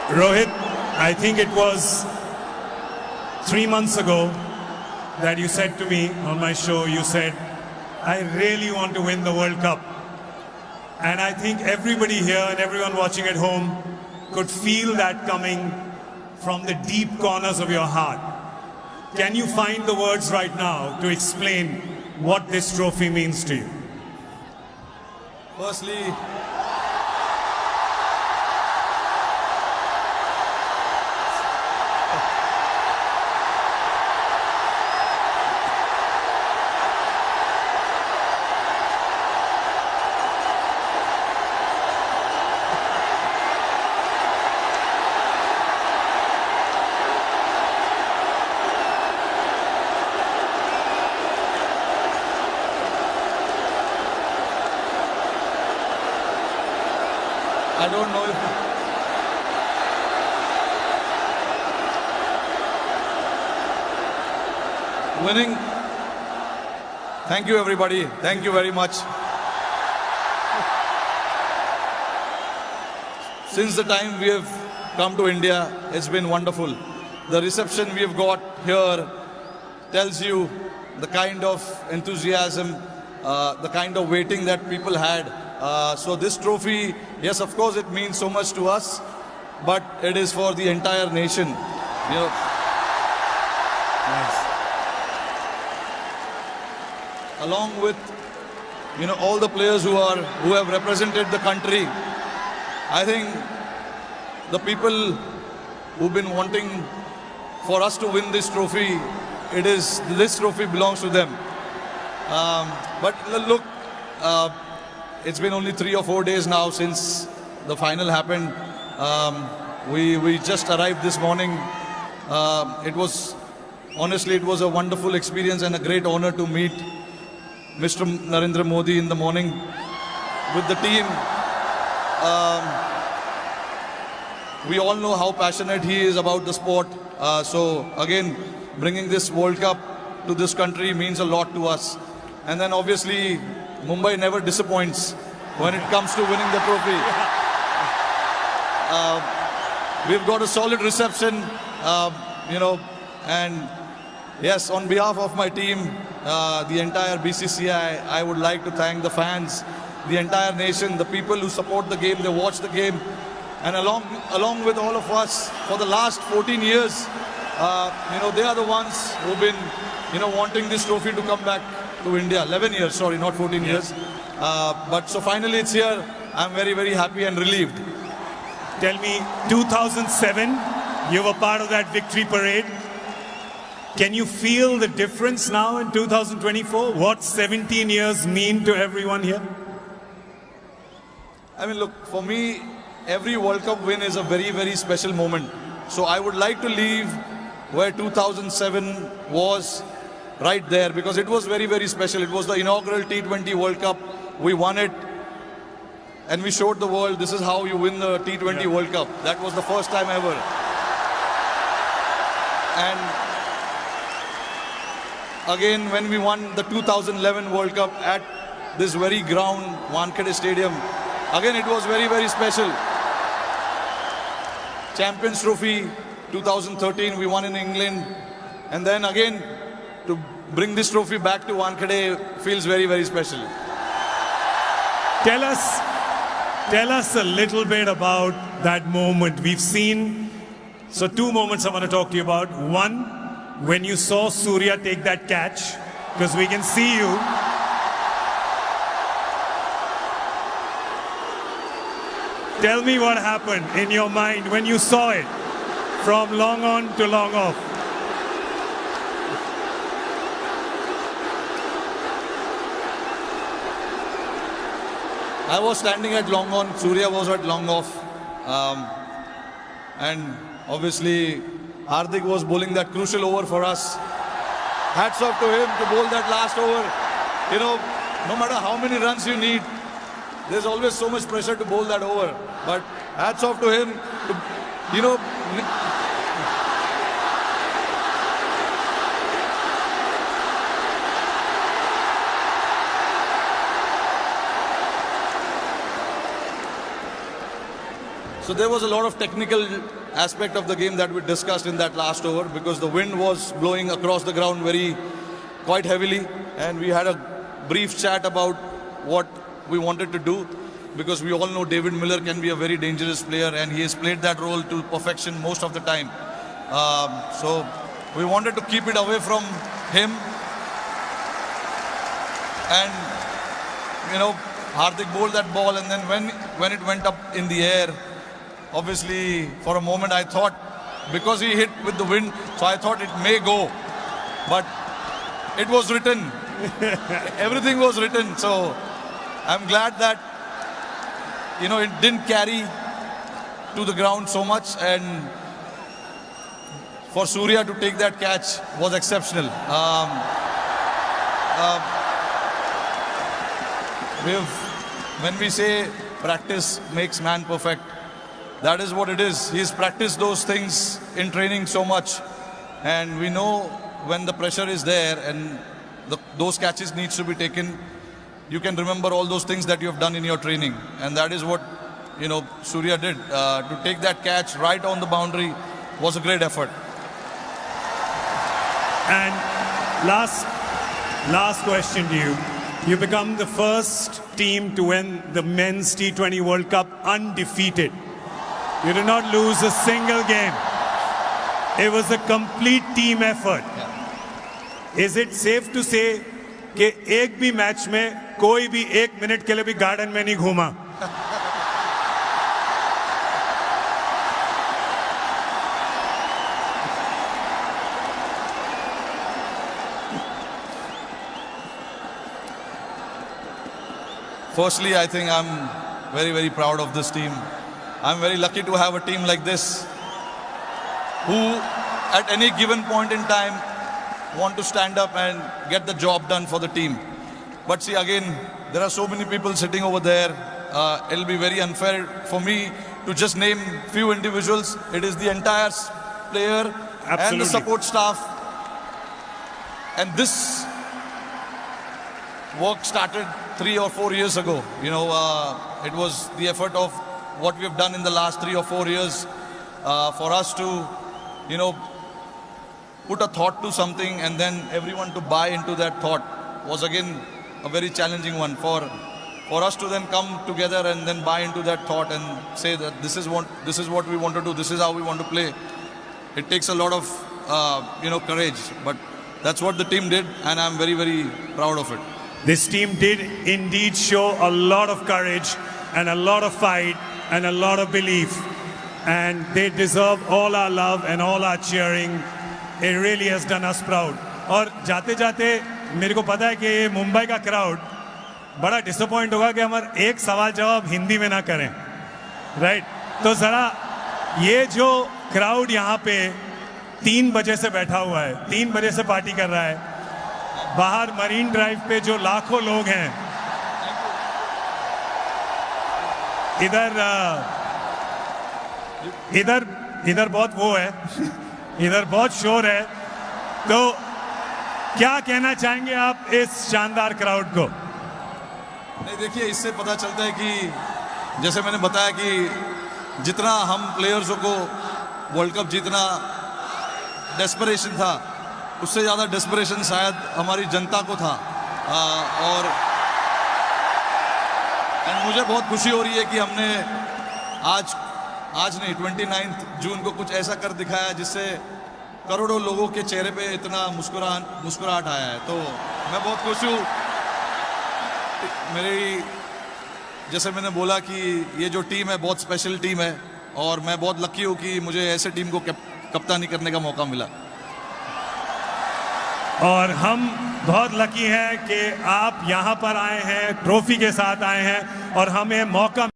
Rohit, I think it was 3 months ago that you said to me on my show, you said, I really want to win the World Cup. And I think everybody here and everyone watching at home could feel that coming from the deep corners of your heart. Can you find the words right now to explain what this trophy means to you? Firstly, I don't know if winning. Thank you, everybody. Thank you very much. Since the time we have come to India, it's been wonderful. The reception we have got here tells you the kind of enthusiasm, the kind of waiting that people had. So this trophy, yes, of course, it means so much to us, but it is for the entire nation. You know, Nice. along with all the players who have represented the country. I think the people who've been wanting for us to win this trophy, this trophy belongs to them. But look, it's been only 3 or 4 days now since the final happened. We just arrived this morning. Honestly, it was a wonderful experience and a great honor to meet Mr. Narendra Modi in the morning with the team. We all know how passionate he is about the sport. So again, bringing this World Cup to this country means a lot to us. And then obviously, Mumbai never disappoints when it comes to winning the trophy. We've got a solid reception, and yes, on behalf of my team, the entire BCCI, I would like to thank the fans, the entire nation, the people who support the game, they watch the game, and along with all of us for the last 14 years, they are the ones who've been, wanting this trophy to come back to India. 11 years, sorry, not 14 years. But so finally it's here. I'm very, very happy and relieved. Tell me, 2007, you were part of that victory parade. Can you feel the difference now in 2024? What 17 years mean to everyone here? I mean, look, for me, every World Cup win is a very, very special moment. So I would like to leave where 2007 was, right there, because it was very, very special. It was the inaugural T20 World Cup. We won it, and we showed the world this is how you win the T20 World Cup. That was the first time ever. And again, when we won the 2011 World Cup at this very ground, Wankhede Stadium, again, it was very, very special. Champions Trophy 2013, we won in England. And then again, to bring this trophy back to Wankhede feels very, very special. Tell us a little bit about that moment. We've seen, so 2 moments I want to talk to you about. One, when you saw Surya take that catch, because we can see you. Tell me what happened in your mind when you saw it from long on to long off. I was standing at long on, Surya was at long off. And obviously, Hardik was bowling that crucial over for us. Hats off to him to bowl that last over. No matter how many runs you need, there's always so much pressure to bowl that over. But hats off to him to, So there was a lot of technical aspect of the game that we discussed in that last over, because the wind was blowing across the ground quite heavily, and we had a brief chat about what we wanted to do, because we all know David Miller can be a very dangerous player, and he has played that role to perfection most of the time. So we wanted to keep it away from him, and Hardik bowled that ball, and then when it went up in the air, obviously for a moment I thought, because he hit with the wind, so I thought it may go, but it was written. Everything was written. So I'm glad that it didn't carry to the ground so much, and for Surya to take that catch was exceptional. When we say practice makes man perfect, that is what it is. He's practiced those things in training so much, and we know when the pressure is there and those catches needs to be taken, you can remember all those things that you have done in your training, and that is what Surya did. To take that catch right on the boundary was a great effort. And last question to you. You become the first team to win the Men's T20 World Cup undefeated. You did not lose a single game. It was a complete team effort. Is it safe to say कि एक भी match में कोई भी 1 minute के लिए भी garden में नहीं घूमा? Firstly, I think I'm very, very proud of this team. I'm very lucky to have a team like this who at any given point in time want to stand up and get the job done for the team. But see, again, there are so many people sitting over there. It'll be very unfair for me to just name few individuals. It is the entire player and the support staff. And this work started 3 or 4 years ago. It was the effort of what we have done in the last 3 or 4 years for us to, put a thought to something, and then everyone to buy into that thought was again a very challenging one. For us to then come together and then buy into that thought and say that this is what we want to do, this is how we want to play. It takes a lot of courage, but that's what the team did, and I'm very, very proud of it. This team did indeed show a lot of courage and a lot of fight and a lot of belief, and they deserve all our love and all our cheering. It really has done us proud. और जाते जाते मेरे को पता है कि ये मुंबई का क्राउड बड़ा डिसअपॉइंट होगा कि हमारा एक सवाल जवाब हिंदी में ना करें, राइट? तो जरा ये जो क्राउड यहाँ पे 3 बजे से बैठा हुआ है, 3 बजे से पार्टी कर रहा है, बाहर मरीन ड्राइव पे जो लाखों लोग हैं, इधर बहुत वो है, इधर बहुत शोर है, तो क्या कहना चाहेंगे आप इस शानदार क्राउड को? नहीं, देखिए, इससे पता चलता है कि जैसे मैंने बताया कि जितना हम प्लेयर्सों को वर्ल्ड कप जीतना डेस्परेशन था, उससे ज़्यादा डेस्परेशन शायद हमारी जनता को था। और मुझे बहुत खुशी हो रही है कि हमने आज नहीं 29 जून को कुछ ऐसा कर दिखाया जिससे करोड़ों लोगों के चेहरे पे इतना मुस्कुराहट आया है। तो मैं बहुत खुश हूँ। जैसे मैंने बोला कि ये जो टीम है बहुत स्पेशल टीम है, और मैं बहुत लकी हूँ कि मुझे ऐसे टीम को कप्तानी करने का मौका मिला। और हम बहुत लकी हैं कि आप यहाँ पर आए हैं, ट्रॉफी के साथ आए हैं, और हमें मौका